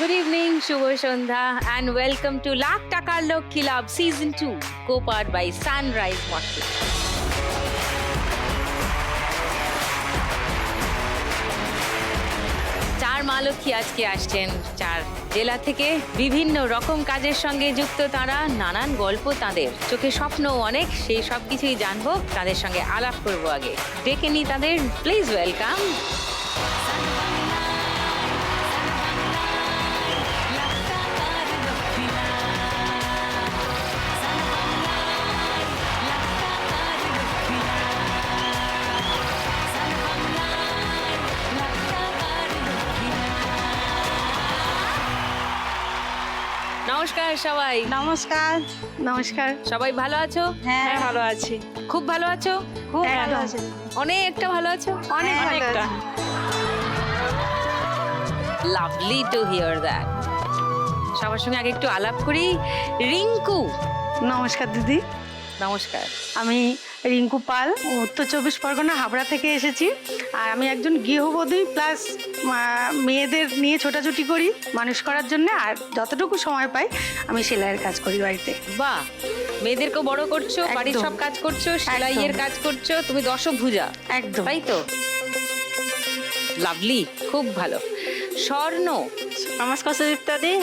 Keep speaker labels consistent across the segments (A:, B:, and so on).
A: Good evening, Shubho Shandha, and welcome to Lakh Takar Lokhi Labh Season 2, co-powered by Sunrise Motley. চার মা লক্ষ্মী আজকে আসছেন চার জেলা থেকে। বিভিন্ন রকম কাজের সঙ্গে যুক্ত তারা, নানান গল্প তাদের, চোখে স্বপ্ন অনেক, সেই সব কিছুই জানবো। তাদের সঙ্গে আলাপ করবো। আগে ডেকে নি তাদের, প্লিজ ওয়েলকাম। নমস্কার সবাই।
B: নমস্কার।
C: নমস্কার।
A: সবাই ভালো আছো?
B: হ্যাঁ
C: ভালো আছি।
A: খুব ভালো আছো?
B: খুব
C: হ্যাঁ,
B: ভালো
C: একদম।
B: আছে।
A: অনেকটা ভালো আছো?
B: অনেক ভালো
C: অনেকটা।
B: আছে।
A: Lovely to hear that. সবার সঙ্গে আগে একটু আলাপ করি। রিঙ্কু,
C: নমস্কার দিদি।
A: নমস্কার।
C: আমি রিঙ্কু পাল, উত্তর 24 পরগনা হাবড়া থেকে এসেছি। আর আমি একজন গৃহবধূ প্লাস মেয়েদের নিয়ে ছোটাছুটি করি মানুষ করার জন্য। আর যতটুকু সময় পাই আমি সেলাইয়ের কাজ করি বাড়িতে।
A: বাহ, মেয়েদেরকেও বড় করছো, বাড়ির
C: একদম।
A: সব কাজ করছো, সেলাইয়ের কাজ করছো, তুমি দশভুজা,
C: একদম।
A: তাই তো? লাভলি, খুব ভালো। স্বর্ণ,
C: নমস্কার সুদীপ্তা দি।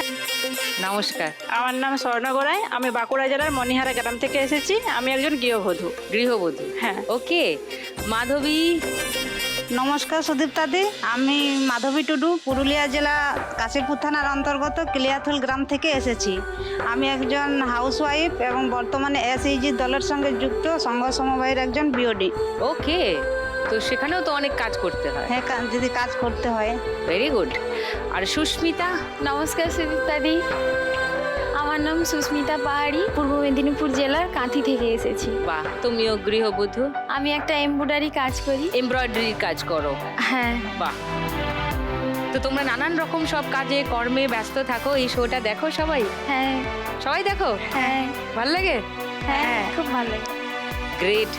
A: নমস্কার।
C: আমার নাম স্বর্ণ গোড়াই, আমি বাঁকুড়া জেলার মণিহারা গ্রাম থেকে এসেছি। আমি একজন গৃহবধূ।
A: গৃহবধূ,
C: হ্যাঁ।
A: ওকে। মাধবী,
B: নমস্কার সুদীপ্তা দি, আমি মাধবী টুডু, পুরুলিয়া জেলা কাশীপুর থানার অন্তর্গত কিলিয়াথুল গ্রাম থেকে এসেছি। আমি একজন হাউসওয়াইফ এবং বর্তমানে SHG দলের সঙ্গে যুক্ত সংঘ সমবায়ের একজন বিওডি।
A: ওকে। তো সেখানেও তো অনেক কাজ করতে হয়।
B: হ্যাঁ যদি কাজ করতে হয়।
A: Very good. আর সুস্মিতা,
D: নমস্কার সুদীপ্তাদি, আমার নাম সুস্মিতা পাহাড়ি, পূর্ব মেদিনীপুর জেলার কাঁথি থেকে এসেছি।
A: বাহ, তুমিও গৃহবধূ,
D: আমি একটা এমব্রয়ডারি কাজ করি।
A: এমব্রয়ডারির কাজ করো।
D: হ্যাঁ।
A: বাহ। তো তোমরা নানান রকম সব কাজে কর্মে ব্যস্ত থাকো। এই শোটা দেখো সবাই?
D: হ্যাঁ।
A: সবাই দেখো?
D: হ্যাঁ।
A: ভাল লাগে?
D: হ্যাঁ, খুব ভালো।
A: গ্রেট।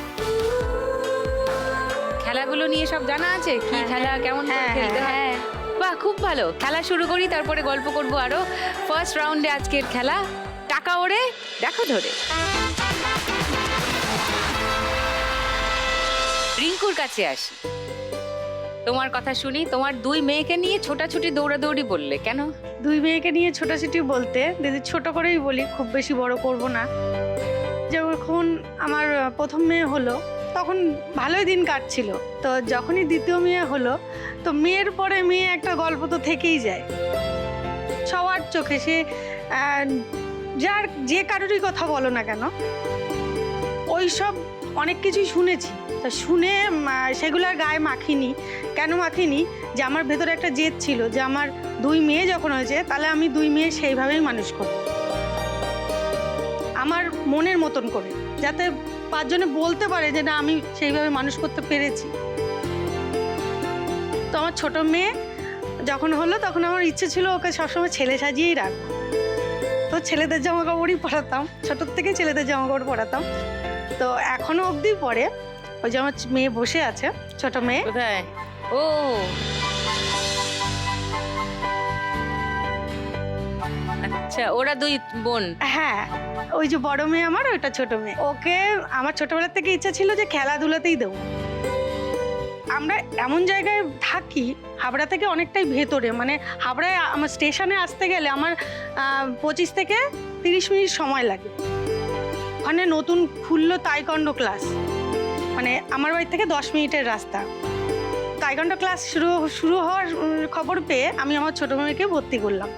A: খেলাগুলো নিয়ে সব জানা আছে? কি
D: হ্যাঁ,
A: খেলা, কেমন করে
D: হ্যাঁ,
A: খেলতে হয়?
D: হ্যাঁ।
A: বাহ, খুব ভালো। খেলা শুরু করি, তারপরে গল্প করবো আরো। ফার্স্ট রাউন্ডে আজকের খেলা টাকা ওড়ে দেখো ধরে। রিঙ্কুর কাছে আসি। তোমার কথা শুনি। তোমার দুই মেয়েকে নিয়ে ছোটাছুটি দৌড়াদৌড়ি বললে কেন?
C: দুই মেয়েকে নিয়ে ছোটাছুটি বলতে দিদি ছোট করেই বলি, খুব বেশি বড় করব না। যখন আমার প্রথম মেয়ে হলো তখন ভালোই দিন কাটছিল। তো যখনই দ্বিতীয় মেয়ে হলো, তো মেয়ের পরে মেয়ে একটা গল্প তো থেকেই যায় সবার চোখে। সে যার যে কারোরই কথা বলো না কেন, ওই সব অনেক কিছুই শুনেছি। তা শুনে সেগুলো আর গায়ে মাখিনি। কেন মাখিনি? যে আমার ভেতরে একটা জেদ ছিল যে আমার দুই মেয়ে যখন হয়েছে, তাহলে আমি দুই মেয়ে সেইভাবেই মানুষ করব, আমার মনের মতন করে, যাতে পাঁচজনে বলতে পারে যে না আমি সেইভাবে মানুষ করতে পেরেছি। তো আমার ছোট মেয়ে যখন হলো তখন আমার ইচ্ছে ছিল ওকে সবসময় ছেলে সাজিয়েই রাখবো। তো ছেলেদের জামা কাপড়ই পরাতাম, ছোটোর থেকে ছেলেদের জামা কাপড় পরাতাম। তো এখনো অবধি পরে। ওই যে আমার মেয়ে বসে আছে, ছোট মেয়ে।
A: কোথায়? ও, আচ্ছা, ওরা দুই বোন?
C: হ্যাঁ, ওই যে বড় মেয়ে আমার, ওইটা ছোট মেয়ে। ওকে আমার ছোটবেলার থেকে ইচ্ছা ছিল যে খেলাধুলাতেই দেবো। আমরা এমন জায়গায় থাকি, হাবড়া থেকে অনেকটাই ভেতরে, মানে হাবড়ায় আমার স্টেশনে আসতে গেলে আমার 25 থেকে 30 মিনিট সময় লাগে। ওখানে নতুন খুললো তাইকন্ডো ক্লাস, মানে আমার বাড়ি থেকে 10 মিনিটের রাস্তা। তাইকন্ডো ক্লাস শুরু হওয়ার খবর পেয়ে আমি আমার ছোট মেয়েকে ভর্তি করলাম।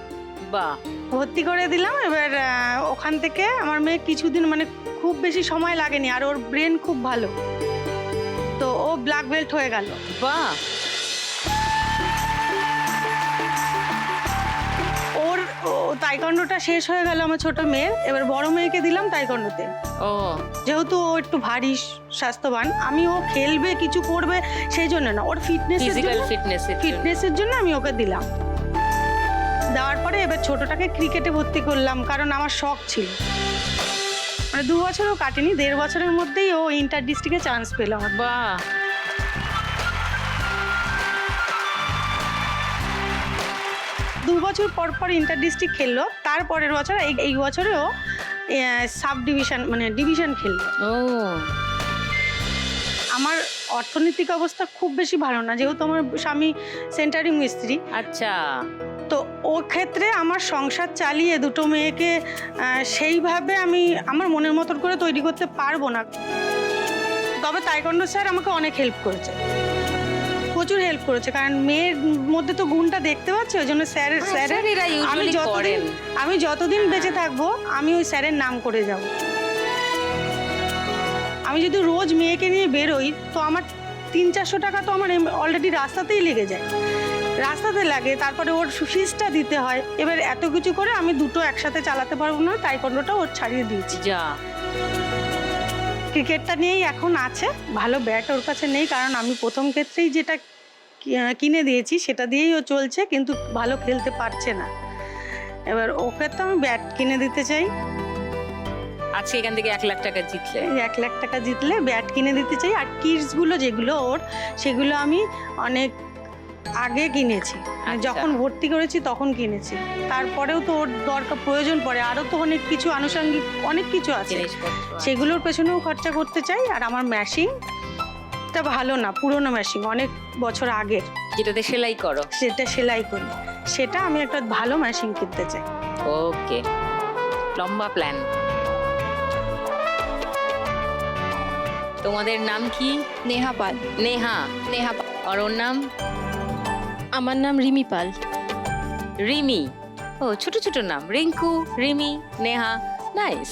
A: বাহ।
C: ভর্তি করে দিলাম। এবার ওখান থেকে আমার মেয়ে কিছুদিন, মানে খুব বেশি সময় লাগেনি, আর ওর ব্রেন খুব ভালো, তো ও ব্ল্যাক বেল্ট হয়ে গেল।
A: বাহ।
C: ওর তাইকন্ডোটা শেষ হয়ে গেল আমার ছোট মেয়ের। এবার বড় মেয়েকে দিলাম তাইকন্ডোতে।
A: ও,
C: যেহেতু ও একটু ভারী স্বাস্থ্যবান, আমি ও খেলবে কিছু করবে সেই জন্য না, ওর
A: ফিজিক্যাল
C: ফিটনেসের জন্য আমি ওকে দিলাম। দেওয়ার পরে এবার ছোটটাকে ক্রিকেটে ভর্তি করলাম, কারণ আমার শখ ছিল। মানে 2 বছরও কাটেনি, 1.5 বছরের মধ্যেই ও ইন্টার ডিস্ট্রিক্টে চান্স পেল।
A: বাহ।
C: 2 বছর পর পর ইন্টার ডিস্ট্রিক্ট খেললো, তারপরের বছর এই বছরেও সাব ডিভিশন মানে ডিভিশন খেললো।
A: ও
C: আমার অর্থনৈতিক অবস্থা খুব বেশি ভালো না, যেহেতু আমার স্বামী সেন্টারিং মিস্ত্রি।
A: আচ্ছা,
C: তো ও ক্ষেত্রে আমার সংসার চালিয়ে দুটো মেয়েকে সেইভাবে আমি আমার মনের মতন করে তৈরি করতে পারবো না। তবে তাইকোন্ডো স্যার আমাকে অনেক হেল্প করেছে, প্রচুর হেল্প করেছে, কারণ মেয়ের মধ্যে তো গুণটা দেখতে পাচ্ছি, ওই জন্য স্যারের আমি যতদিন বেঁচে থাকবো আমি ওই স্যারের নাম করে যাব। আমি যদি রোজ মেয়েকে নিয়ে বেরোই তো আমার 300-400 টাকা তো আমার অলরেডি রাস্তাতেই লেগে যায়, রাস্তাতে লাগে, তারপরে ওর ফিসটা দিতে হয়। এবার এত কিছু করে আমি দুটো একসাথে চালাতে পারবো না, তাইকোন্ডোটা ওর ছাড়িয়ে দিয়েছি।
A: যা
C: ক্রিকেটটা নিয়েই এখন আছে, ভালো ব্যাট ওর কাছে নেই, কারণ আমি প্রথম ক্ষেত্রেই যেটা কিনে দিয়েছি সেটা দিয়েই ও চলছে, কিন্তু ভালো খেলতে পারছে না। এবার ওকে তো আমি ব্যাট কিনে দিতে চাই।
A: আজকে এখান থেকে 1 লাখ টাকা জিতলে
C: 1 লাখ টাকা জিতলে ব্যাট কিনে দিতে চাই। আর কিডসগুলো যেগুলো ওর, সেগুলো আমি অনেক আগে কিনেছি, যখন ভর্তি করেছি তখন কিনেছি। তারপরেও তো ওর দরকার প্রয়োজন পড়ে, আরও তো অনেক কিছু আনুষঙ্গিক অনেক কিছু আছে, সেগুলোর পেছনেও খরচা করতে চাই। আর আমার মেশিনটা ভালো না, পুরোনো মেশিন, অনেক বছর আগের,
A: যেটাতে সেলাই করো,
C: সেটা সেলাই করি, সেটা আমি একটা ভালো মেশিন কিনতে চাই।
A: ওকে, লম্বা প্ল্যান। তোমাদের নাম কি?
D: নেহা পাল।
A: নেহা।
D: নেহা পাল।
A: আর ওর নাম?
D: আমার নাম রিমি পাল।
A: রিমি। ও, ছোট ছোট নাম, রিঙ্কু, রিমি, নেহা, নাইস।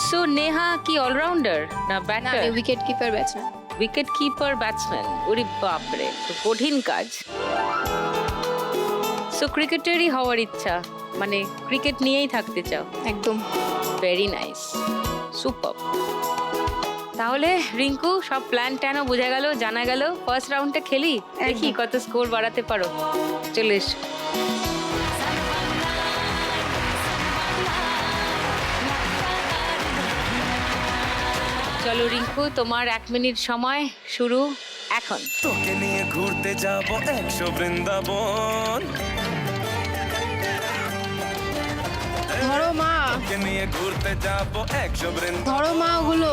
A: সো নেহা কি অলরাউন্ডার না batter?
D: Wicket keeper batsman.
A: Wicket keeper batsman, ওরে বাপরে, তো কঠিন কাজ। সো ক্রিকেটারই হওয়ার ইচ্ছা, মানে ক্রিকেট নিয়েই থাকতে চাও?
D: একদম।
A: Very nice, super. তাহলে রিঙ্কু, সব প্ল্যান ট্যানও বোঝা গেল, জানা গেল। ফার্স্ট রাউন্ডটা খেলি, দেখি কত স্কোর বাড়াতে পারো। চলে এসো। চলো রিঙ্কু, তোমার 1 মিনিট সময় শুরু এখন।
E: তোকে নিয়ে ঘুরতে যাব 100 বৃন্দাবন,
D: ধরো মা,
E: তোকে নিয়ে ঘুরতে যাব 100 বৃন্দাবন।
D: ধরো মা ওগুলো,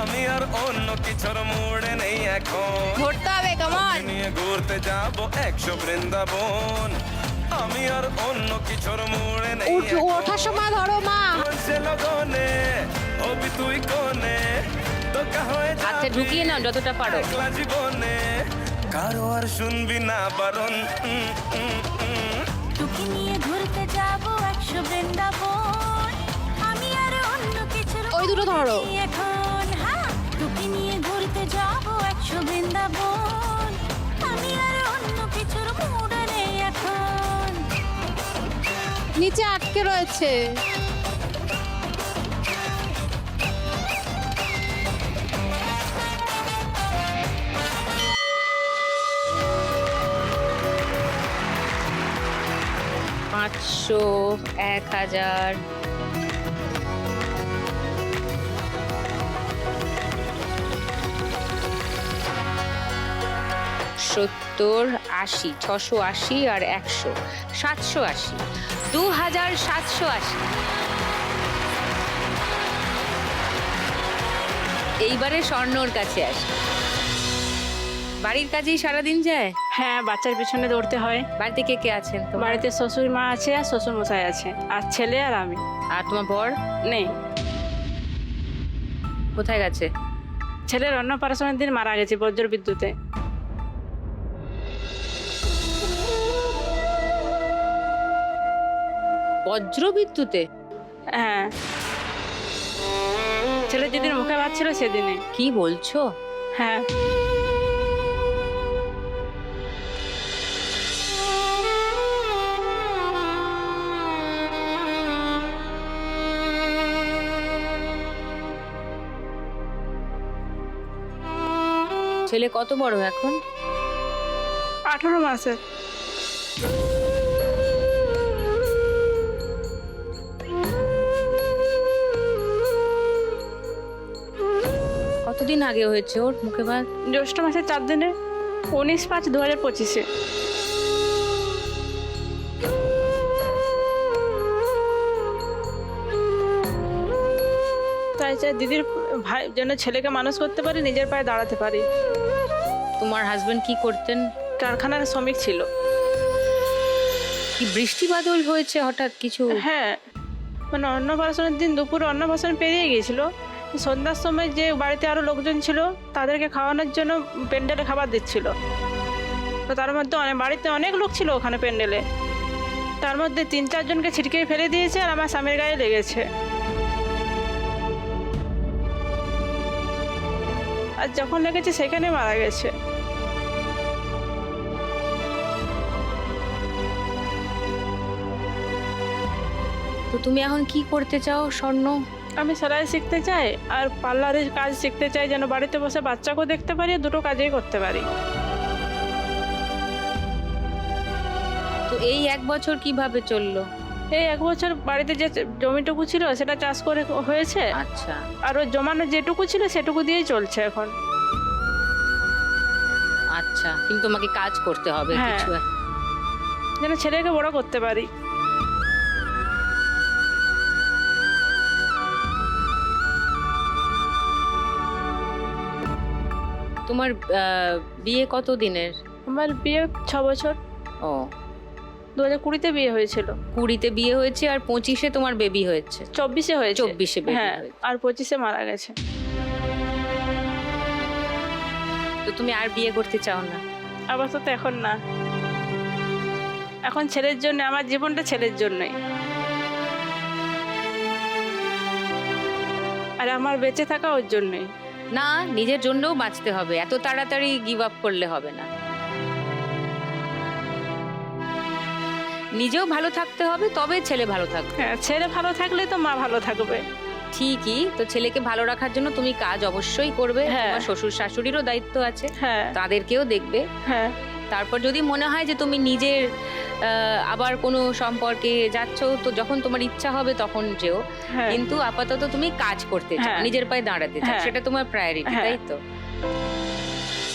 E: আমি আর অন্য কিছুর মুড়ে নেই এখন।
D: ধরতে হবে, কেমন?
E: তোকে নিয়ে ঘুরতে যাব 100 বৃন্দাবন, আমি আর অন্য কিছুর মুড়ে নেই এখন।
D: ওঠার সময় ধরো মা।
E: বলছে লগনে হবি তুই কোনে, তোকে হয়ে
A: আচ্ছা, ঢুকিয়ে নাও যতটা পারো।
E: একলা জীবনে কারো আর শুনবি না বারণ।
F: তোকে নিয়ে ঘুরতে যাব 100 বৃন্দাবন, আমি আর অন্য কিছুর
D: ওই দুটো ধরো
F: এখন। হ্যাঁ, তোকে নিয়ে ঘুরতে যাব 100 বৃন্দাবন, আমি আর অন্য কিছুর মুড নেই এখন।
D: নিচে আটকে রয়েছে।
A: পাঁচশো, 1000, 70, 80, 680 আর 100, 780, 2780। এইবারে স্বর্ণর কাছে আসি। বাড়ির কাজেই সারাদিন যায়?
G: হ্যাঁ, বাচ্চার পিছনে দৌড়তে হয়।
A: বাড়িতে কে কে আছেন তোমার?
G: বাড়িতে শ্বশুর মা আছে আর শ্বশুর মশাই আছে, আর ছেলে আর আমি।
A: আর তোমার বর
G: নেই,
A: কোথায় গেছে?
G: ছেলের অন্নপ্রাশনের দিন মারা গেছে বজ্র বিদ্যুতে।
A: বজ্র বিদ্যুতে?
G: হ্যাঁ, ছেলে যেদিন মুখে ভাত ছিল সেদিনে।
A: কি বলছো?
G: হ্যাঁ,
A: ছেলে কত বড় এখন?
G: 18 মাসের।
A: কতদিন আগে হয়েছে ওর মুখে ভাত?
G: জ্যৈষ্ঠ মাসের 4 দিনে, 19/5/2025-এ। এটাই চাই দিদির ভাই যেন ছেলেকে মানুষ করতে পারি, নিজের পায়ে দাঁড়াতে পারি।
A: তোমার হাজবেন্ড কি করতেন?
G: কারখানার শ্রমিক ছিল।
A: কি বৃষ্টি বাদল হয়েছে হঠাৎ কিছু?
G: হ্যাঁ, মানে অন্নপ্রাশনের দিন দুপুরে অন্নপ্রাশন পেরিয়ে গিয়েছিল, সন্ধ্যার সময় যে বাড়িতে আরো লোকজন ছিল তাদেরকে খাওয়ানোর জন্য প্যান্ডেলে খাবার দিচ্ছিল। তো তার মধ্যে বাড়িতে অনেক লোক ছিল ওখানে প্যান্ডেলে, তার মধ্যে 3-4 জনকে ছিটকে ফেলে দিয়েছে আর আমার স্বামীর গায়ে লেগেছে। আর যখন লেগেছে সেখানে মারা গেছে।
A: তো তুমি এখন কি করতে চাও স্বর্ণ?
G: আমি সেলাই শিখতে চাই আর পার্লারের কাজ শিখতে চাই, যেন বাড়িতে বসে বাচ্চাকেও দেখতে পারি, দুটো কাজেই করতে পারি।
A: তো এই 1 বছর কিভাবে চললো?
G: এই 1 বছর বাড়িতে যে জমিটুকু ছিল সেটা চাষ করে হয়েছে,
A: আচ্ছা,
G: আর ওর জমানো যেটুকু ছিল সেটুকু দিয়েই চলছে এখন।
A: আচ্ছা, কিন্তু তোমাকে কাজ করতে হবে
G: হ্যাঁ।
A: কিছু।
G: যেন ছেলেকে বড় করতে পারি।
A: তোমার বিয়ে কত দিনের?
G: আমার বিয়ে 6 বছর।
A: ও,
G: 2020-তে বিয়ে হয়েছিল।
A: 20-তে বিয়ে হয়েছে আর 25-এ তোমার বেবি হয়েছে।
G: 24-এ হয়েছে।
A: 24-এ বেবি
G: হ্যাঁ,
A: হয়েছে।
G: আর 25-এ মারা গেছে।
A: তো তুমি আর বিয়ে করতে চাও না?
G: আপাতত এখন না, এখন ছেলের জন্য, আমার জীবনটা ছেলের জন্যই। আর আমার বেঁচে থাকা ওর জন্যই।
A: না, নিজের জন্যও বাঁচতে হবে, এত তাড়াতাড়ি গিভ আপ করলে হবে না। নিজেও ভালো থাকতে হবে, তবে ছেলে ভালো থাকবে।
G: হ্যাঁ, ছেলে ভালো থাকলে তো মা ভালো থাকবে।
A: ঠিকই তো, ছেলেকে ভালো রাখার জন্য তুমি কাজ অবশ্যই করবে।
G: হ্যাঁ।
A: তোমার শ্বশুর শাশুড়িরও দায়িত্ব আছে,
G: হ্যাঁ
A: তাদেরকেও দেখবে।
G: হ্যাঁ
A: তারপর যদি মনে হয় যে তুমি নিজের আবার কোনো সম্পর্কে যাচ্ছ, তো যখন তোমার ইচ্ছা হবে তখন যেও,
G: হ্যাঁ
A: কিন্তু আপাতত তুমি কাজ করতে চাও,
G: হ্যাঁ।
A: নিজের পায়ে দাঁড়াতে চাও,
G: হ্যাঁ।
A: সেটা তোমার প্রায়োরিটি,
G: হ্যাঁ।
A: তাই তো?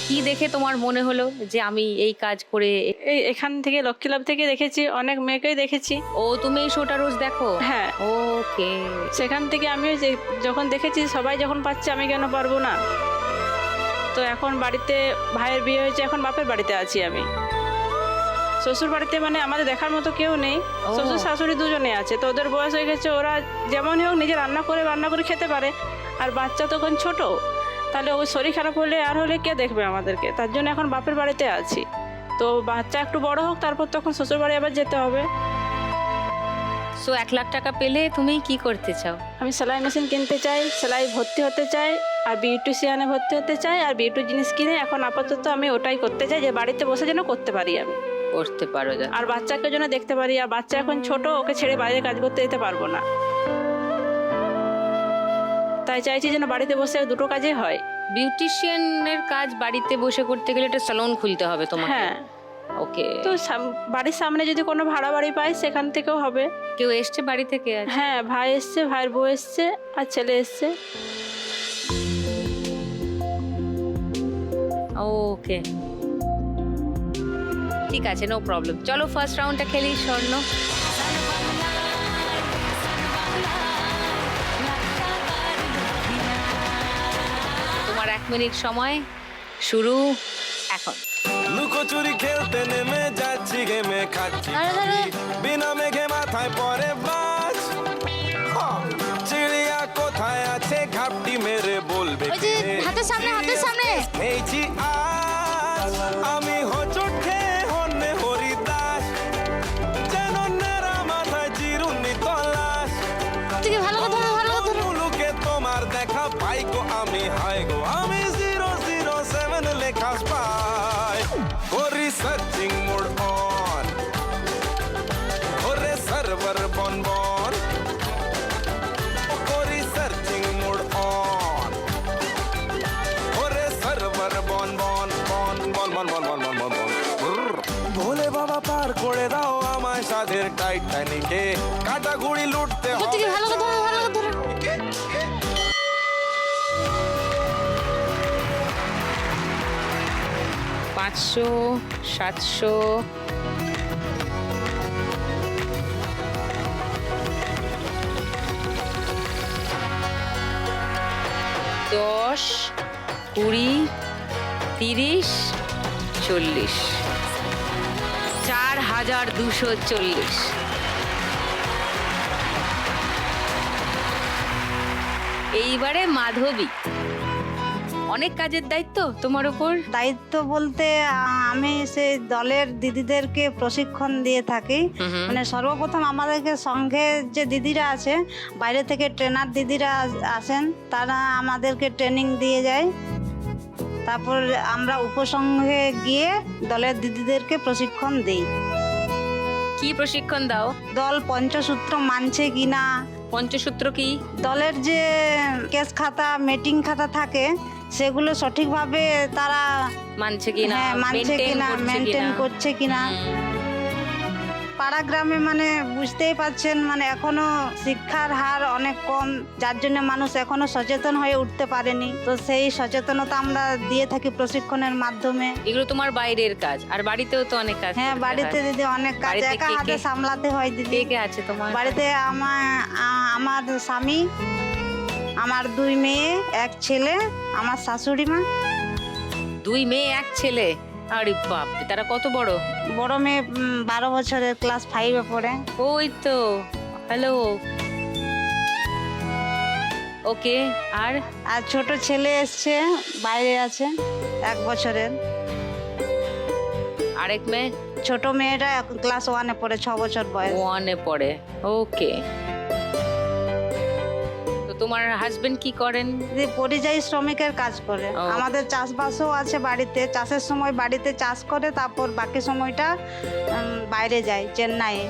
A: কি দেখে তোমার মনে হলো যে আমি এই কাজ করে?
G: এই এখান থেকে লক্ষ্মী লাভ থেকে দেখেছি, অনেক মেয়েকেই দেখেছি।
A: ও, তুমি এই শোটা রোজ দেখো?
G: হ্যাঁ,
A: ওকে।
G: সেখান থেকে আমিও যখন দেখেছি সবাই যখন পাচ্ছে, আমি কেন পারবো না? তো এখন বাড়িতে ভাইয়ের বিয়ে হয়েছে, এখন বাপের বাড়িতে আছি আমি। শ্বশুর বাড়িতে মানে আমাদের দেখার মতো কেউ নেই,
A: ও।
G: শ্বশুর শাশুড়ি দুজনে আছে। তো ওদের বয়স হয়ে গেছে, ওরা যেমনই হোক নিজে রান্না করে খেতে পারে। আর বাচ্চা তখন ছোট, তাহলে ওই শরীর খারাপ হলে আর হলে কে দেখবে আমাদেরকে? তার জন্য এখন বাপের বাড়িতে আছি। তো বাচ্চা একটু বড় হোক, তারপর তখন শ্বশুর বাড়ি আবার যেতে হবে।
A: সো 1 লাখ টাকা পেলে তুমি কি করতে চাও?
G: আমি সেলাই মেশিন কিনতে চাই, সেলাই ভর্তি হতে চাই, আর বিউটিশিয়ানে ভর্তি হতে চাই, আর বিউটি জিনিস কিনে এখন আপাতত আমি ওটাই করতে চাই, যে বাড়িতে বসে যেন করতে পারি আমি,
A: করতে পারো যা।
G: আর বাচ্চাকে যেন দেখতে পারি। আর বাচ্চা এখন ছোট, ওকে ছেড়ে বাইরে কাজ করতে যেতে পারবো না। তাই চাইছি যেন বাড়িতে বসে দুটো কাজে হয়।
A: বিউটিশিয়ানের কাজ বাড়িতে বসে করতে গেলে একটা স্যালন খুলতে হবে তোমাকে।
G: হ্যাঁ,
A: ওকে।
G: তো বাড়ির সামনে যদি কোনো ভাড়া বাড়ি পাই সেখান থেকেও হবে।
A: কেউ এসছে বাড়ি থেকে আজ?
G: হ্যাঁ, ভাই এসছে, ভাইয়ের বউ এসছে, আর ছেলে এসছে।
A: ওকে, ঠিক আছে, নো প্রবলেম। চলো ফার্স্ট রাউন্ডটা খেলি স্বর্ণ। তোমার 1 মিনিট সময় শুরু এখন।
E: লুকোচুরি খেলতে নেমে যাচ্ছি, গেমে খাচ্ছি বিনা মেঘে মাথায় পরে বাজ। চিড়িয়া কোথায় আছে ঘাপটি মেরে বলবে কে?
F: হাতের সামনে
E: পেয়েছি আজ আমি হোঁচট খেয়ে হন্যে হরিদাস, যেন নেড়া মাথায় চিরুনি তলাশ। মুলুকে তোমার দেখা পাই গো আমি, হাই গো আমি 007 লেখা পাই। করি সার্চিং মোড অন, ওরে সার্ভার বন বন, করি সার্চিং মোড অন, ওরে সার্ভার বন বন বন বন বন বন বন বন বন বন। ভোলে বাবা পার করে দাও আমায় সাধের টাইটানিকে, কাটা গুড়ি লুটতে হবে।
A: 500, 700, 10, 20, 30, 40, 4240। এইবারে মাধবী, অনেক কাজের দায়িত্ব তোমার উপর।
B: দায়িত্ব বলতে আমি সেই দলের দিদিদেরকে প্রশিক্ষণ দিয়ে থাকি। মানে সর্বপ্রথম আমাদেরকে সঙ্গে যে দিদিরা আছে, বাইরে থেকে ট্রেনার দিদিরা আসেন, তারা আমাদেরকে ট্রেনিং দিয়ে যায়। তারপর আমরা উপসংঘে গিয়ে দলের দিদিদেরকে প্রশিক্ষণ দিই।
A: কি প্রশিক্ষণ দাও?
B: দল পঞ্চসূত্র মানছে কিনা,
A: পঞ্চসূত্র কি?
B: দলের যে কেস খাতা, মিটিং খাতা থাকে, সেগুলো সঠিকভাবে তারা
A: মানছে কিনা,
B: হ্যাঁ, মানছে কিনা, মেনটেন করছে কিনা। পাড়া গ্রামে মানে বুঝতেই পারছেন, মানে এখনো শিক্ষার হার অনেক কম, যার জন্য মানুষ এখনো সচেতন হয়ে উঠতে পারেনি। তো সেই সচেতনতা আমরা দিয়ে থাকি প্রশিক্ষণের মাধ্যমে।
A: এগুলো তোমার বাইরের কাজ, আর বাড়িতেও তো অনেক কাজ।
B: হ্যাঁ,
A: করতে
B: বাড়িতে
A: হয়।
B: দিদি অনেক কাজ
A: বাড়িতে
B: একা
A: কে
B: হাতে
A: কে?
B: সামলাতে হয় দিদি।
A: কে কে আছে তোমার
B: বাড়িতে আমার স্বামী, আমার 2 মেয়ে, 1 ছেলে, আমার শাশুড়ি মা।
A: 2 মেয়ে 1 ছেলে? আরে বাপ, তারা কত বড়?
B: বড় মেয়ে 12 বছরের, ক্লাস 5-এ পড়ে।
A: ওই তো, হ্যালো। ওকে, আর
B: আর ছোট ছেলে এসছে, বাইরে আছে, 1 বছরের।
A: আরেক মেয়ে?
B: ছোট মেয়েটা ক্লাস 1-এ পড়ে, 6 বছর বয়স।
A: 1-এ পড়ে। ওকে। তো তোমার হাজবেন্ড কি করেন?
B: দিদি পরিযায়ী শ্রমিকের কাজ করে।
A: ও।
B: আমাদের চাষবাসও আছে বাড়িতে, চাষের সময় বাড়িতে চাষ করে, তারপর বাকি সময়টা বাইরে যায়, চেন্নাইয়ে।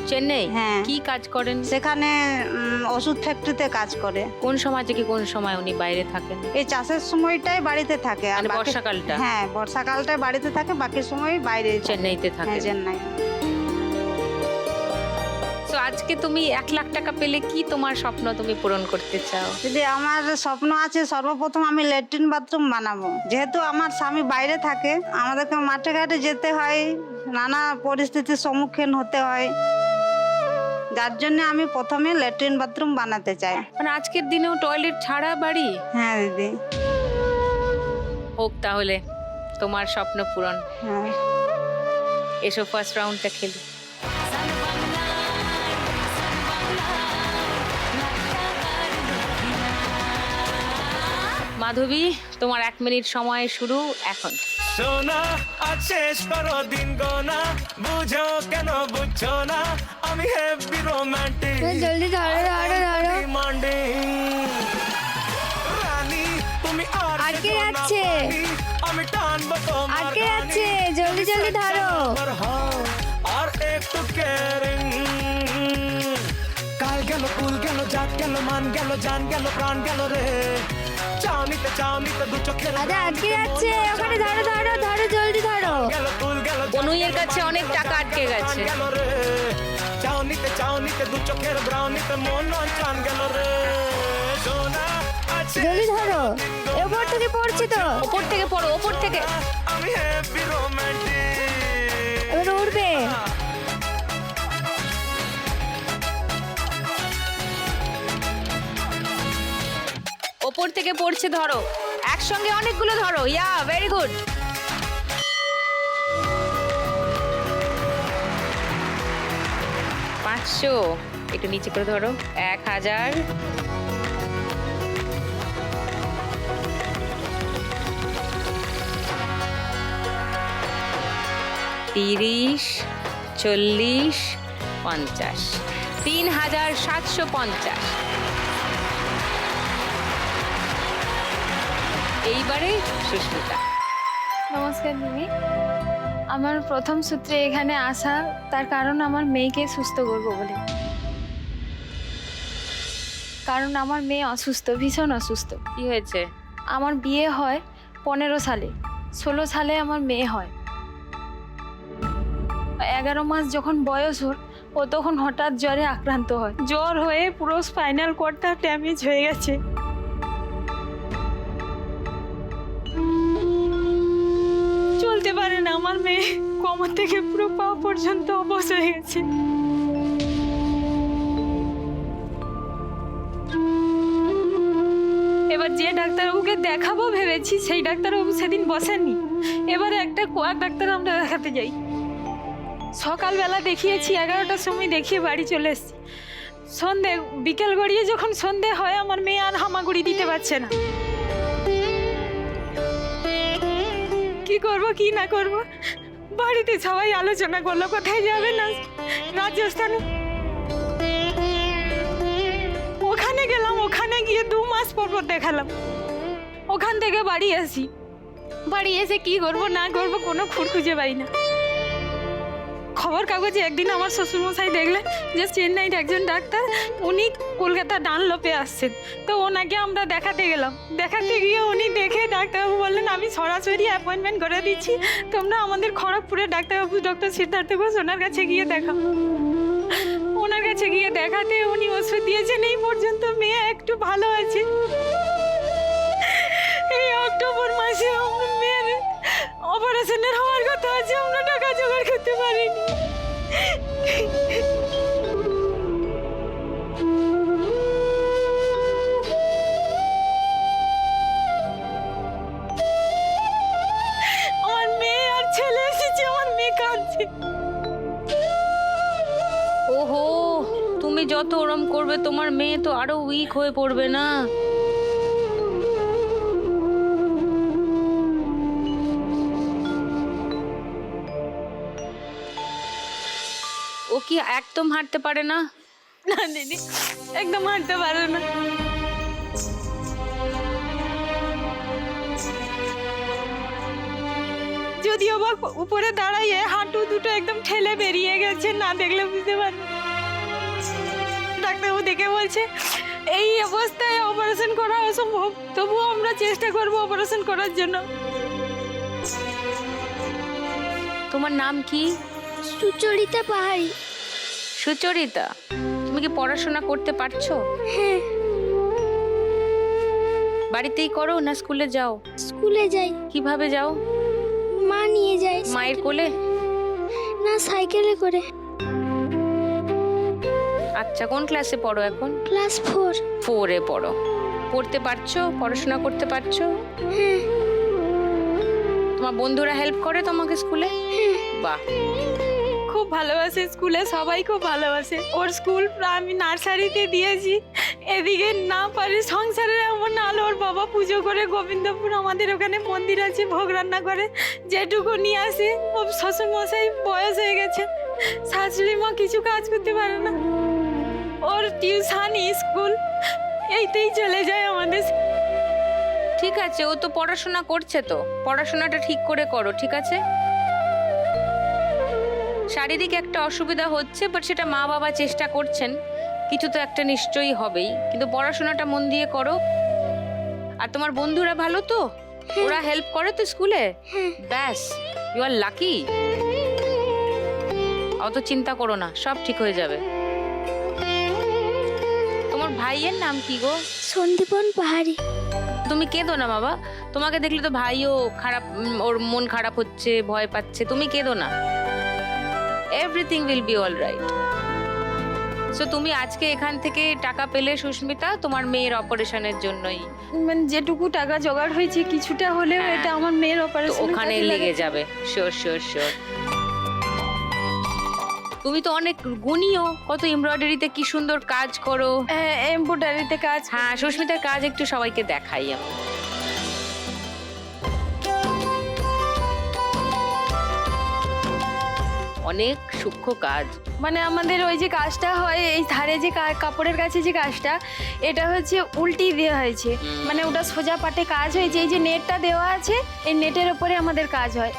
A: চেন্নাই?
B: হ্যাঁ।
A: কি কাজ করেন?
B: সেখানে ওষুধ ফ্যাক্টরিতে কাজ করে।
A: কোন সময় থেকে কোন সময় উনি বাইরে থাকেন?
B: এই চাষের সময়টাই বাড়িতে থাকে, আর
A: মানে
B: বাকি-
A: বর্ষাকালটা?
B: হ্যাঁ, বর্ষাকালটাই বাড়িতে থাকে, বাকি সময় বাইরে থাকে।
A: চেন্নাইতে থাকে।
B: হ্যাঁ, চেন্নাই।
A: তো আজকে তুমি 1 লাখ টাকা পেলে কি তোমার স্বপ্ন তুমি পূরণ করতে চাও?
B: যদি আমার স্বপ্ন আছে, সর্বপ্রথম আমি ল্যাট্রিন বাথরুম বানাবো। যেহেতু আমার স্বামী বাইরে থাকে, আমাদেরকে মাঠে ঘাটে যেতে হয়, নানা পরিস্থিতির সম্মুখীন হতে হয়, যার জন্য আমি প্রথমে ল্যাট্রিন বাথরুম বানাতে চাই।
A: মানে আজকের দিনেও টয়লেট ছাড়া বাড়ি?
B: হ্যাঁ দিদি।
A: হোক তাহলে তোমার স্বপ্ন পূরণ।
B: হ্যাঁ।
A: এসো ফার্স্ট রাউন্ডটা খেলি। মাধবী, তোমার 1 মিনিট সময় শুরু এখন।
E: সোনা আজ শেষ করো দিন গোনা, বুঝো কেন বুঝছো না, আমি হেভি রোমান্টিক,
D: জলদি ধরো ধরো ধরো।
E: রানী তুমি আর
D: আটকে
E: যেও না
D: যাচ্ছে।
E: পানি, আমি টানবো তোমার
D: আটকে
E: গানি,
D: যাচ্ছে, জলদি জলদি ধরো।
E: আমার হও, আর একটু কেয়ারিং। কাল গেল, কুল গেল, জাত গেল, মান গেল, জান গেল, প্রাণ গেল রে, চাউনিতে চাউনিতে 2 চোখের
D: আরে আটকে যাচ্ছে, ওখানে ধরো ধরো ধরো, জলদি ধরো।
E: গেল, কুল গেল,
A: কনুইয়ের কাছে অনেক টাকা আটকে গেছে।
E: গেল রে, চাউনিতে চাউনিতে 2 চোখের ব্রাউনিতে মন চান গেল রে, সোনা আছে
D: জলদি ধরো, এরপর থেকে পড়ছে তো,
A: ওপর থেকে পড়ো, ওপর থেকে।
E: আমি হেভি রোমান্টিক।
D: এবার উঠবে।
A: ওপর থেকে পড়ছে, ধরো একসঙ্গে অনেকগুলো ধরো। ইয়া, ভেরি গুড। পাঁচশো, একটু নিচে করে ধরো। 1000, 30, 40, 50, 3750। এইবারে সুস্মিতা।
D: নমস্কার দিদি। আমার প্রথম সূত্রে এখানে আসা, তার কারণ আমার মেয়েকে সুস্থ করব বলে। কারণ আমার মেয়ে অসুস্থ, ভীষণ অসুস্থ।
A: কি হয়েছে?
D: আমার বিয়ে হয় 15 সালে, 16 সালে আমার মেয়ে হয়। 11 মাস যখন বয়স ওর, ও তখন হঠাৎ জ্বরে আক্রান্ত হয়। জ্বর হয়ে পুরো স্পাইনাল কর্ডটা ড্যামেজ হয়ে গেছে। চলতে পারে না আমার মেয়ে, কোমর থেকে পুরো পা পর্যন্ত অবশ হয়ে গেছে। যে ডাক্তারবাবুকে দেখাবো ভেবেছি সেই ডাক্তারবাবু সেদিন বসেননি। এবারে একটা কোয়াক ডাক্তার আমরা দেখাতে যাই। সকালবেলা দেখিয়েছি, 11টার সময় দেখিয়ে বাড়ি চলে এসেছি। সন্ধে বিকেল গড়িয়ে যখন সন্ধে হয় আমার মেয়ে আর হামাগুড়ি দিতে পারছে না। কি করব কি না করব, বাড়িতে সবাই আলোচনা করলো কোথায় যাবে না রাজস্থানে। ওখানে গেলাম, ওখানে গিয়ে 2 মাস পর দেখালাম। ওখান থেকে বাড়ি আসি, বাড়ি এসে কি করব না করব কোনো খুঁড় খুঁজে পাই না। খবর কাগজে একদিন আমার শ্বশুরমশাই দেখলেন যে চেন্নাইয়ের একজন ডাক্তার, উনি কলকাতা ডানলপে আসছেন, তো ওনাকে আমরা দেখাতে গেলাম। দেখাতে গিয়ে উনি দেখে ডাক্তারবাবু বললেন আমি সরাসরি অ্যাপয়েন্টমেন্ট করে দিচ্ছি, তোমরা আমাদের খড়গপুরের ডাক্তারবাবু ডক্টর সিদ্ধার্থ ঘোষ ওনার কাছে গিয়ে দেখাও। ওনার কাছে গিয়ে দেখাতে উনি ওষুধ দিয়েছেন, এই পর্যন্ত মেয়ে একটু ভালো আছে। এই অক্টোবর মাসে আমার মেয়ের অপারেশনের হওয়ার কথা আছে, আমরা টাকা জোগাড় করতে পারিনি। আমার মেয়ে আর ছেলে এসেছে, আমার মেয়ে কাঁদছে।
A: ওহো, তুমি যত ওরম করবে তোমার মেয়ে তো আরো উইক হয়ে পড়বে না? ও কি একদম হাঁটতে পারে না?
D: না দিদি, একদম হাঁটতে পারে না। যদিও বা উপরে দাঁড়াইয়ে হাঁটু দুটো একদম ঠেলে বেরিয়ে গেছে, না দেখলে বুঝতে পারবে। ডাক্তারবাবু দেখে বলছে এই অবস্থায় অপারেশন করা অসম্ভব, তবুও আমরা চেষ্টা করব অপারেশন করার জন্য।
A: তোমার নাম কি?
H: সুচরিতা পাহাড়ি।
A: সুচরিতা, তুমি কি পড়াশোনা করতে পারছো?
H: হ্যাঁ।
A: বাড়িতেই করো না স্কুলে যাও?
H: স্কুলে যাই।
A: কিভাবে যাও?
H: মা নিয়ে যায়।
A: মায়ের কোলে?
H: না, সাইকেলে করে।
A: আচ্ছা, কোন ক্লাসে পড়ো এখন?
H: ক্লাস 4।
A: 4-এ পড়ো। পড়তে পারছো? পড়াশোনা করতে পারছো?
H: হ্যাঁ।
A: তোমার বন্ধুরা হেল্প করে তোমাকে স্কুলে? বাহ,
D: খুব ভালোবাসে, স্কুলে সবাই খুব ভালোবাসে। ওর স্কুল আমি নার্সারিতে দিয়েছি। এদিকে না পারে সংসারের এমন আলো, ওর বাবা পুজো করে গোবিন্দপুর, আমাদের ওখানে মন্দির আছে, ভোগ রান্না করে যেটুকু নিয়ে আসে। ওর শ্বশুরমশাই বয়স হয়ে গেছে, শাশুড়ি মা কিছু কাজ করতে পারে না। ওর টিউশন স্কুল এইতেই চলে যায় আমাদের।
A: ঠিক আছে, ও তো পড়াশোনা করছে, তো পড়াশোনাটা ঠিক করে করো, ঠিক আছে? শারীরিক একটা অসুবিধা হচ্ছে, বাট সেটা মা বাবা চেষ্টা করছেন, কিছু তো একটা নিশ্চয়ই হবেই, কিন্তু পড়াশোনাটা মন দিয়ে করো। আর তোমার বন্ধুরা ভালো তো? ওরা হেল্প করে তো স্কুলে? ব্যাস, ইউ আর লাকি। অত চিন্তা করো না, সব ঠিক হয়ে যাবে। তোমার ভাইয়ের নাম কি গো?
H: সন্দীপন পাহাড়ি।
A: তুমি কেঁদো না বাবা, তোমাকে দেখলে তো ভাইও খারাপ, ওর মন খারাপ হচ্ছে, ভয় পাচ্ছে, তুমি কেঁদো না। Everything will be all right. So তুমি আজকে এখান থেকে টাকা পেলে সুস্মিতা, তোমার মেয়ের অপারেশনের জন্যই।
D: মানে যেটুকু টাকা জোগাড় হয়েছে কিছুটা হলেও
A: হ্যাঁ,
D: এটা আমার মেয়ের
A: তো
D: অপারেশন
A: ওখানে লেগে যাবে, শিওর শিওর শিওর। তুমি তো অনেক গুণীও, কত এমব্রয়ডারিতে কি সুন্দর কাজ করো।
D: এমব্রয়ডারিতে কাজ।
A: হ্যাঁ, সুস্মিতার কাজ একটু সবাইকে দেখাই আমি। অনেক সূক্ষ্ম কাজ।
D: মানে আমাদের ওই যে কাজটা হয় এই ধারে যে কাপড়ের কাছে যে কাজটা, এটা হচ্ছে উল্টি দেওয়া হয়েছে, মানে ওটা সোজা পাটে কাজ হয়েছে। এই যে নেটটা দেওয়া আছে, এই নেটের উপরে আমাদের কাজ হয়।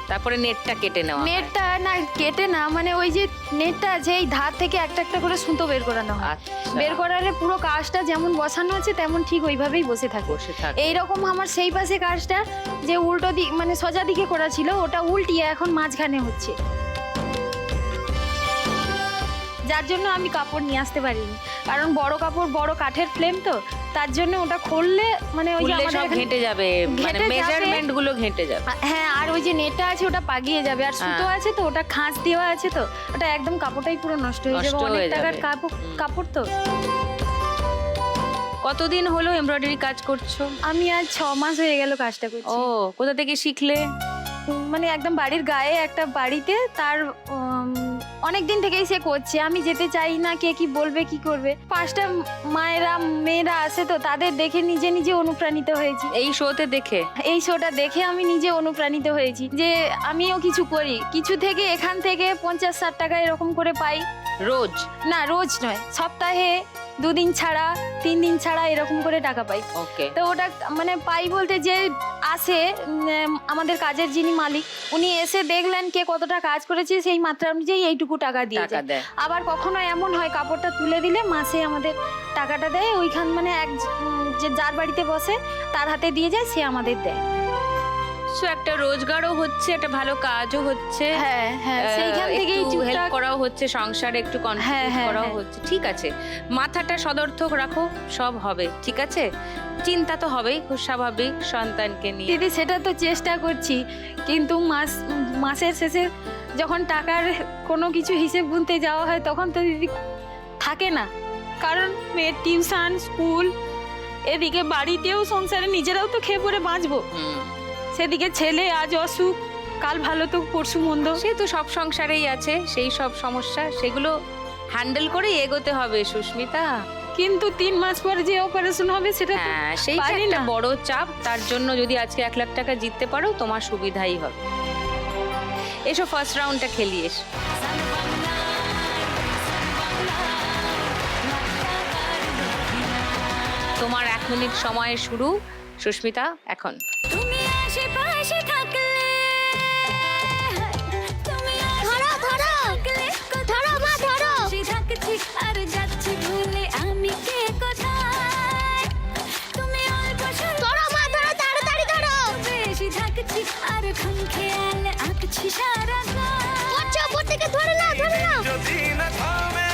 A: তারপরে নেটটা কেটে নেওয়া হয়।
D: নেটটা না কেটে না, মানে ওই যে নেটটা আছে এই ধার থেকে একটা একটা করে সুতো বের করানো হয়।
A: আচ্ছা।
D: বের করালে পুরো কাজটা যেমন বসানো আছে তেমন ঠিক ওইভাবেই বসে থাকে। এইরকম আমার সেই পাশে কাজটা যে উল্টো দিক মানে সোজা দিকে করা ছিল, ওটা উল্টিয়ে এখন মাঝখানে হচ্ছে, যার জন্য আমি কাপড় নিয়ে আসতে পারিনি। কারণ বড় কাপড়, বড় কাঠের ফ্লেম, তো তার জন্য ওটা খুললে মানে ওই যে আমাদের
A: সব ঘেঁটে যাবে, মানে মেজারমেন্ট গুলো ঘেঁটে যাবে।
D: হ্যাঁ, আর ওই যে নেটটা আছে ওটা পাগিয়ে যাবে, আর সুতো আছে তো ওটা খাঁজ দেওয়া আছে, তো ওটা একদম কাপড়টাই পুরো নষ্ট হয়ে যাবে। অনেক টাকার কাপড় তো।
A: কতদিন হলো এমব্রয়ডারি কাজ করছো?
D: আমি আজ 6 মাস হয়ে গেল কাজটা করছি।
A: ও, কোথা থেকে শিখলে?
D: মানে একদম বাড়ির গায়ে একটা বাড়িতে তার অনেক দিন থেকেই সে করছে। আমি যেতে চাই না, কে কি বলবে কি করবে। 5টা মেয়েরা আসে, তো তাদের দেখে নিজে নিজে অনুপ্রাণিত হয়েছি।
A: এই শোতে দেখে?
D: এই শোটা দেখে আমি নিজে অনুপ্রাণিত হয়েছি যে আমিও কিছু করি। কিছু থেকে এখান থেকে 50-60 টাকা এরকম করে পাই
A: রোজ?
D: না, রোজ নয়, সপ্তাহে 2 দিন ছাড়া 3 দিন ছাড়া এরকম করে টাকা পাই।
A: ওকে।
D: তো ওটা মানে পাই বলতে যে আসে আমাদের কাজের যিনি মালিক, উনি এসে দেখলেন কে কতটা কাজ করেছে, সেই মাত্রা অনুযায়ী এইটুকু টাকা দিয়ে
A: টাকা দেয়।
D: আবার কখনো এমন হয় কাপড়টা তুলে দিলে মাসে আমাদের টাকাটা দেয়। ওইখান মানে যে যার বাড়িতে বসে তার হাতে দিয়ে যায়, সে আমাদের দেয়।
A: সো একটা রোজগারও হচ্ছে, একটা ভালো কাজও হচ্ছে।
D: হ্যাঁ হ্যাঁ, সেইখান থেকেই
A: হেল্প করাও হচ্ছে, সংসারে একটু কন্ট্রিবিউট
D: হ্যাঁ,
A: করাও
D: হ্যাঁ।
A: হচ্ছে। ঠিক আছে, মাথাটা সদর্থক রাখো, সব হবে। ঠিক আছে, চিন্তা তো হবেই, খুব স্বাভাবিক, সন্তানকে নিয়ে।
D: দিদি সেটা তো চেষ্টা করছি, কিন্তু মাসের শেষে যখন টাকার কোনো কিছু হিসেব গুনতে যাওয়া হয় তখন তো দিদি থাকে না।
G: কারণ মেয়ের টিউশন, স্কুল, এদিকে বাড়িতেও সংসারে নিজেরাও তো খেয়ে পরে বাঁচবো।
A: হুম,
G: সেদিকে ছেলে আজ অসুখ, কাল ভালো তো পরশু মন্দ।
A: সে তো সব সংসারেই আছে, সেই সব সমস্যা, সেগুলো হ্যান্ডেল করে এগোতে হবে সুস্মিতা।
G: কিন্তু 3 মাস পর যে অপারেশন হবে সেটা তো
A: হ্যাঁ, সেই যে
G: পারি
A: একটা
G: না।
A: বড় চাপ। তার জন্য যদি আজকে 1 লাখ টাকা জিততে পারো, তোমার সুবিধাই হবে। এসো ফার্স্ট রাউন্ডটা খেলি, এসো। তোমার 1 মিনিট সময় শুরু, সুস্মিতা, এখন।
F: তুমি আশেপাশে থাকলে তুমি
H: ধরো, ধরো। ধরো, মা, ধরো।
F: থাকছি আর যাচ্ছি ভুলে আমি কে কোথায়। তুমি অল্প
H: ধরো, মা, ধরো, তাড়াতাড়ি ধরো।
F: বেশি থাকছি আর খুন খেয়াল আঁকছি সারা
H: পড়ছো, উপর থেকে ধরে নাও, ধরে নাও।
E: যদি না থামে,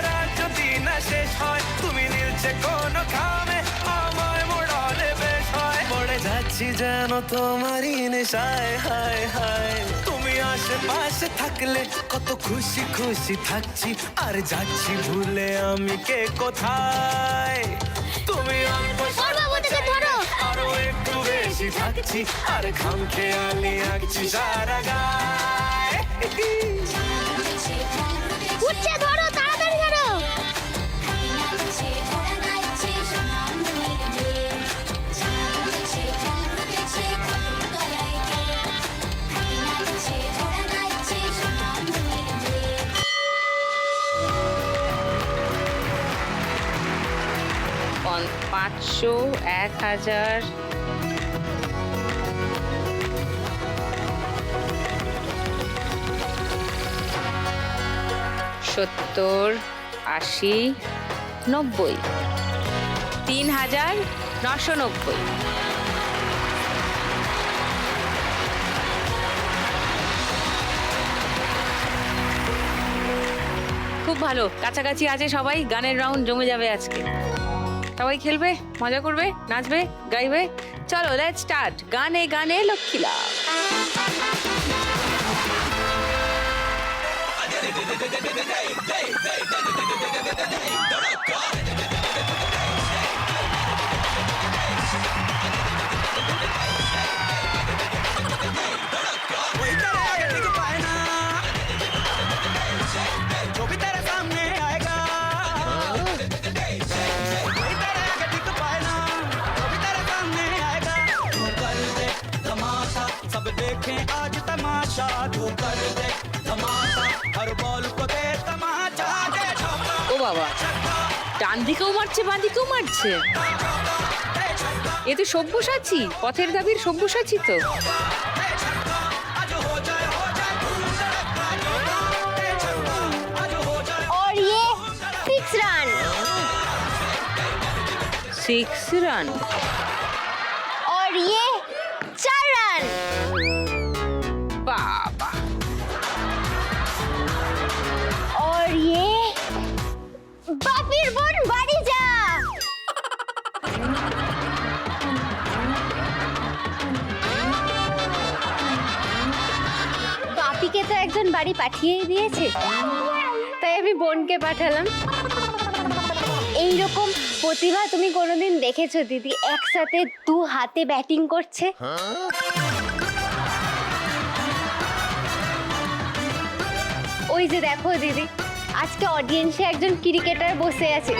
E: রাত যদি না শেষ হয়, তুমি নীলছে কোনো খামে, আমায় মোড়ালে বেশ হয়। পড়ে যাচ্ছি যেন তোমারই নেশায়, হায় হায়। তুমি আশেপাশে থাকলে কত খুশি খুশি থাকছি, আর যাচ্ছি ভুলে আমি কে কোথায়। তুমি অল্প
H: বাবু থেকে ধরো।
E: আরো একটু বেশি থাকছি, আর খাম খেয়ালি আঁকছি সারা গায়।
H: উঠছে, ধরো, তাড়াতাড়ি ধরো।
A: পন- 500, 1000, 70, 80, 90, 3990। খুব ভালো, কাছাকাছি আছে সবাই। গানের রাউন্ড জমে যাবে আজকে। সবাই খেলবে, মজা করবে, নাচবে, গাইবে। চলো, লেটস স্টার্ট। গানে গানে লক্ষ্মী লাভ।
E: कोई तेरे आगे टिक पाए ना, जो भी तेरे सामने आएगा। कोई तेरे आगे टिक पाए ना, जो भी तेरे सामने आएगा। तू कर दे तमाशा, सब देखें आज तमाशा। तू कर दे तमाशा, हर बॉल को दे तमाचा। दे छक्का,
A: ও বাবা, ডান দিকেও মারছে, বাঁ দিকেও মারছে। এ তো সব্যসাচী, পথের দাবির সব্যসাচী তো।
E: आज हो जाए धूम धड़का। दे छक्का, आज हो जाए।
H: और ये 6 रन।
A: 6 রান।
H: और ये 4 रन।
A: বাবা,
H: और ये বাপির বোন বাড়ি যা। বাপিকে তো একজন বাড়ি পাঠিয়েই দিয়েছে, তাই আমি বোনকে পাঠালাম। এইরকম প্রতিভা তুমি কোনোদিন দেখেছো দিদি একসাথে দু হাতে ব্যাটিং করছে? ওই যে দেখো দিদি, আজকে অডিয়েন্সে একজন ক্রিকেটার বসে আছে।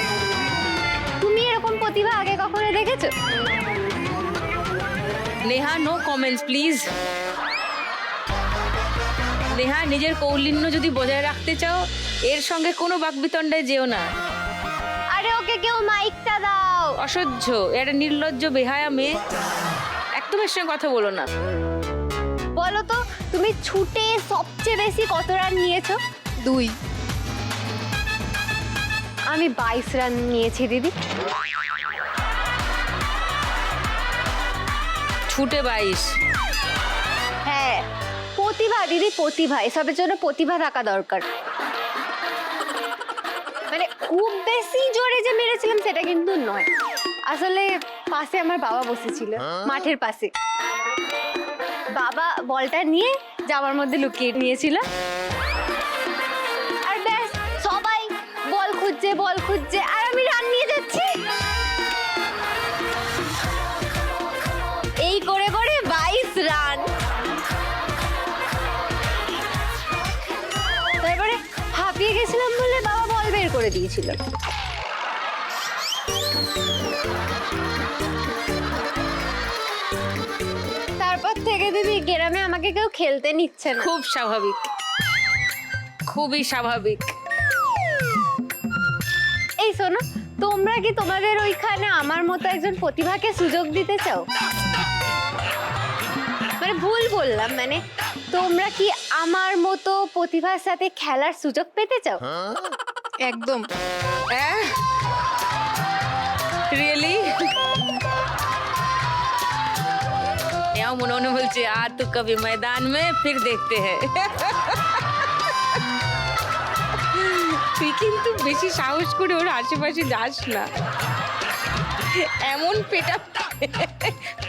H: তুমি এরকম প্রতিভা আগে কখনো দেখেছো?
A: Neha, no comments please. Neha, নিজের কৌলিন্য যদি বজায় রাখতে চাও এর সঙ্গে কোনো বাকবিতণ্ডায় যেও না।
H: আরে ওকে কেউ মাইকটা দাও।
A: অসহ্য, একটা নির্লজ্জ বেহায়া মেয়ে, একদম এর সঙ্গে কথা বলো না।
H: বলো তো তুমি ছুটে সবচেয়ে বেশি কত রান নিয়েছো?
C: 2।
H: আমি 22 রান নিয়েছি দিদি।
A: ছুটে 22?
H: হ্যাঁ, প্রতিভা দিদি, প্রতিভা। এসবের জন্য প্রতিভা থাকা দরকার। মানে খুব বেশি জোরে যে মেরেছিলাম সেটা কিন্তু নয়। আসলে পাশে আমার বাবা বসেছিল, মাঠের পাশে। বাবা বলটা নিয়ে জামার মধ্যে লুকিয়ে নিয়েছিল। আর ব্যাস, সবাই বল খুঁজছে আর আমি রান নিয়ে যাচ্ছি। এই করে 22 রান। তারপরে হাঁপিয়ে গেছিলাম বলে বাবা বল বের করে দিয়েছিল। তারপর থেকে দিদি গ্রামে আমাকে কেউ খেলতে নিচ্ছে না।
A: খুব স্বাভাবিক, খুবই স্বাভাবিক।
H: এই শোনো, তোমরা কি তোমাদের ওইখানে আমার মতো একজন প্রতিভাকে সুযোগ দিতে চাও? মানে ভুল বললাম, মানে তোমরা কি আমার মতো প্রতিভার সাথে খেলার সুযোগ পেতে চাও?
C: একদম।
A: রিয়েলি? মনে বলছে আ তো কবি ময়দান মে ফির দেখতে হ্যায়। তুই কিন্তু বেশি সাহস করে ওর আশেপাশে যাস না, এমন পেটা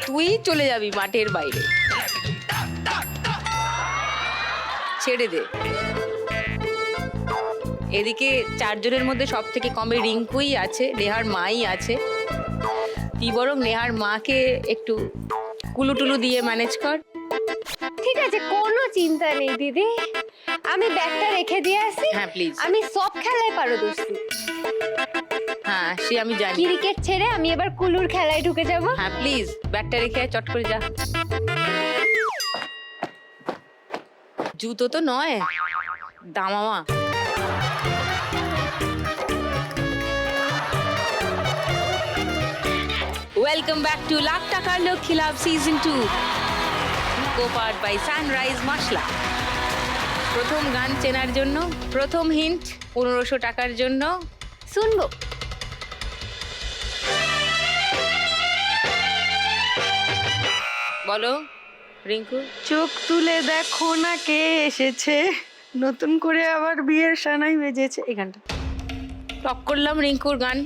A: তুই চলে যাবি মাঠের বাইরে। ছেড়ে দে। এদিকে 4 জনের মধ্যে সব থেকে কমে রিঙ্কুই আছে, নেহার মাই আছে। তুই বরং নেহার মাকে একটু কুলুটুলু দিয়ে ম্যানেজ কর।
H: ঠিক আছে, কোনো চিন্তা নেই দিদি, আমি ব্যাগটা রেখে দিয়ে আসি।
A: হ্যাঁ প্লিজ।
H: আমি সব খেলায় পারদর্শী।
A: হ্যাঁ সে আমি জানি।
H: ক্রিকেট ছেড়ে আমি এবার কুলুর খেলায় ঢুকে যাব।
A: হ্যাঁ প্লিজ, ব্যাগটা রেখে চট করে যা। জুতো তো নয়, দামামা। ওয়েলকাম ব্যাক টু লাখ টাকার লক্ষ্মী লাভ সিজন 2, co-powered by Sunrise মশলা। প্রথম গান চেনার জন্য প্রথম হিন্ট 1500 টাকার জন্য
H: শুনবো।
A: বলো রিঙ্কু।
C: চোখ তুলে দেখো না কে এসেছে, নতুন করে আবার বিয়ের সানাই বেজেছে। এই গানটা
A: লক করলাম রিঙ্কুর গান।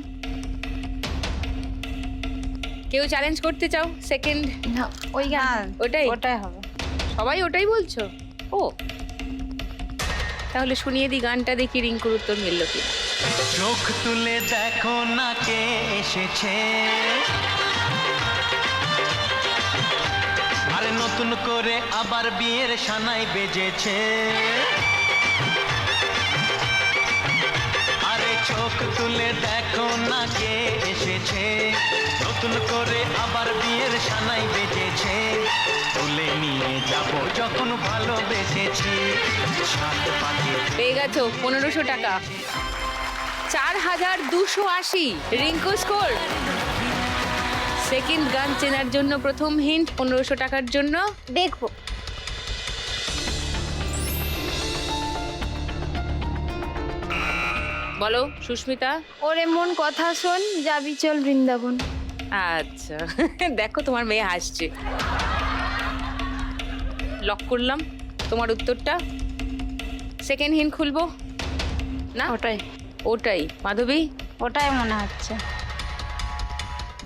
A: কেউ চ্যালেঞ্জ করতে চাও? সেকেন্ড
C: না, ওই গান
A: ওটাই
C: ওটাই হবে।
A: সবাই ওটাই বলছো? ও তাহলে শুনিয়ে দি গানটা, দেখি রিঙ্কুর উত্তর মিলল কি।
I: চোখ তুলে দেখো না কে এসেছে, আরে নতুন করে আবার বিয়ের সানাই বেজেছে। আরে চোখ তুলে দেখো না কে এসেছে, নতুন করে আবার বিয়ের সানাই বেজেছে। তুলে নিয়ে যাব যখন ভালোবেসেছি, সাত পাখি।
A: পেয়ে গেছো 1500 টাকা। 4280 রিঙ্কু স্কোর। সেকেন্ড গান চেনার জন্য প্রথম হিন্ট 1500 টাকার জন্য
H: দেখবো।
A: বলো সুস্মিতা।
D: ওরে মন কথা শোন, যাবি চল বৃন্দাবন।
A: আচ্ছা দেখো তোমার মেয়ে হাসছে। লক করলাম তোমার উত্তরটা। সেকেন্ড হিন্ট খুলবো না?
C: ওটাই
A: ওটাই মাধবী?
C: ওটাই মনে হচ্ছে।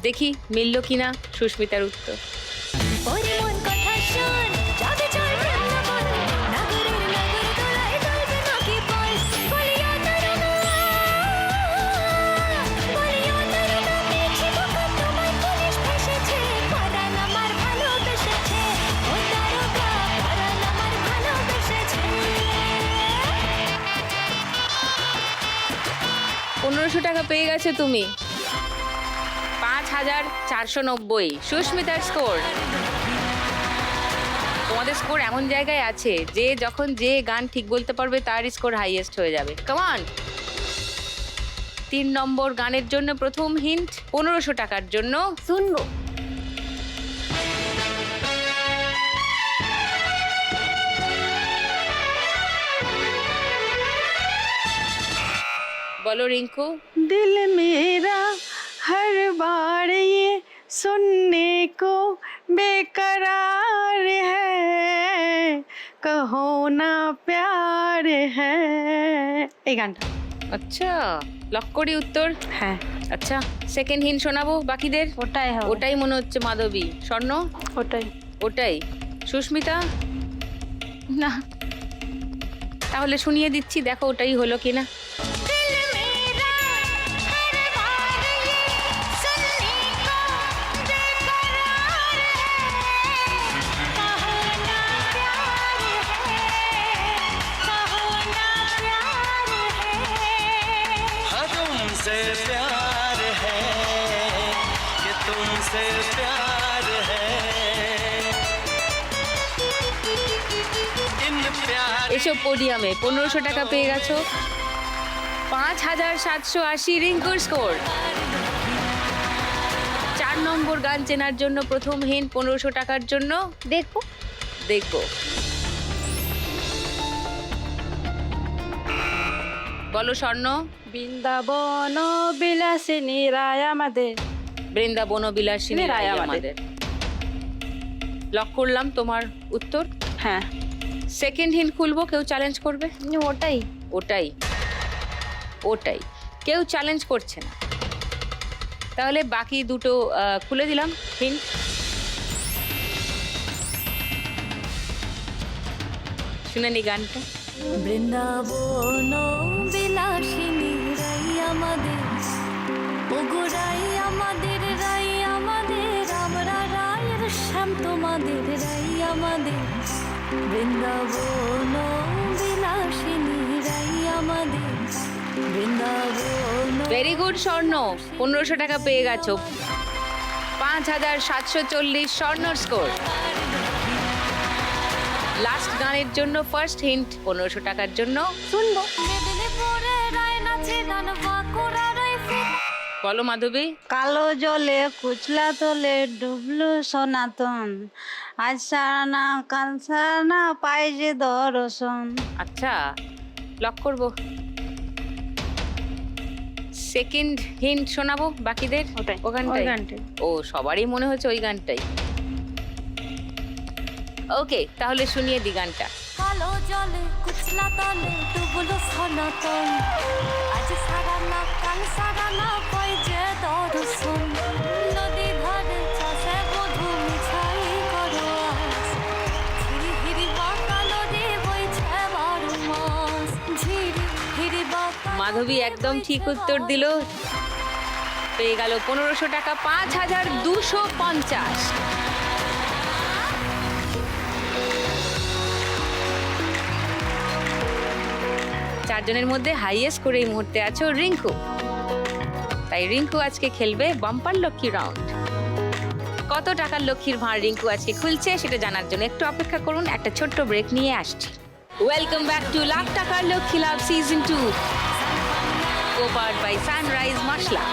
A: দেখি মিলল কিনা সুস্মিতার উত্তর।
F: ওরে মন কথা শোন, যাবে চল বৃন্দাবন, নাগরের নাগর দোলায় দুলবে নাকি বল, বলিয়া তরুণা, বলিয়া তরুণা।
A: টাকা পেয়ে গেছো তুমি। 5490 সুস্মিতার স্কোর। তোমাদের স্কোর এমন জায়গায় আছে যে যখন যে গান ঠিক বলতে পারবে তার স্কোর হাইয়েস্ট হয়ে যাবে। কামান 3 নম্বর গানের জন্য প্রথম হিন্ট 1500 টাকার জন্য
H: শুনবো।
A: বলো রিঙ্কু।
C: दिल मेरा हर बार ये सुनने को बेकरार है कहो ना प्यार है এই গানটা।
A: আচ্ছা লক করি উত্তর।
C: হ্যাঁ
A: আচ্ছা সেকেন্ড হিন্ট শোনাবো বাকিদের।
B: ওটাই হবে।
A: ওটাই মনে হচ্ছে মাধবী। স্বর্ণ
C: ওটাই।
A: ওটাই। সুস্মিতা না, তাহলে শুনিয়ে দিচ্ছি, দেখো ওটাই হলো কিনা।
I: हाँ तुमसे प्यार है कि तुमसे प्यार है इन प्यार
A: এসব পোডিয়ামে 1500 টাকা পেয়ে গেছো। 5780 রিঙ্কুর স্কোর। 4 নম্বর গান চেনার জন্য প্রথম হিন্ট 1500 টাকার জন্য
H: দেখবো।
A: দেখবো। বলো স্বর্ণ।
G: বৃন্দাবন বিলাসিনী রায় আমাদের।
A: বৃন্দাবন বিলাসিনী রায় আমাদের। লক করলাম তোমার উত্তর।
G: হ্যাঁ
A: সেকেন্ড হিন্ট খুলবো, কেউ চ্যালেঞ্জ করবে?
H: ওটাই।
A: ওটাই ওটাই, কেউ চ্যালেঞ্জ করছে না। তাহলে বাকি দুটো খুলে দিলাম হিন্ট। শুনে নি গানটা।
F: বৃন্দাবন বিলাসিনী রাই আমাদের ওগো রাই আমাদের রাই আমাদের আমরা রায়ের শ্যাম তোমাদের রাই আমাদের বৃন্দাবন বিলাসিনী রাই আমাদের বৃন্দাবন।
A: ভেরি গুড স্বর্ণ, 1500 টাকা পেয়ে গেছো। 5740 স্বর্ণর স্কোর। লাস্ট গানের জন্য ফার্স্ট হিন্ট 1500 টাকার জন্য
H: শুনবো।
F: মেদিনীপুরে রায় নাচে গান বাঁকুড়া রায় ফিরে
A: বলো মাধবী।
B: কালো জলে কুচলা তলে ডুবলো সনাতন, আজ সারানা কাল সারানা পাই যে দর্শন।
A: আচ্ছা লক করবো। সেকেন্ড হিন্ট শোনাবো বাকিদের।
C: ওটাই।
A: ও গানটাই।
C: ওই গানটাই।
A: ও সবারই মনে হচ্ছে ওই গানটাই। ওকে তাহলে শুনিয়ে দি গানটা।
F: কালো জলে কুচলা তলে ডুবলো সনাতন, আজ সারানা কাল সারানা পাই যে দর্শন। নদী ধারে চাষে বধূ মিছাই করো আস, ঝিরি হিরি বাঁকা নদী বইছে 12 মাস, ঝিরি হিরি বাঁকা।
A: মাধবী একদম ঠিক উত্তর দিল, পেয়ে গেল 1500 টাকা। 5250। চারজনের মধ্যে হাইয়েস্ট করে এই মুহূর্তে আছো রিঙ্কু। তাই রিঙ্কু আজকে খেলবে বাম্পার লক্ষ্মী রাউন্ড। কত টাকার লক্ষ্মীর ভাঁড় রিঙ্কু আজকে খুলছে সেটা জানার জন্য একটু অপেক্ষা করুন, একটা ছোট্ট ব্রেক নিয়ে আসছি। ওয়েলকাম ব্যাক টু লাখ টাকার লক্ষ্মী লাভ season 2, co-powered by Sunrise masala.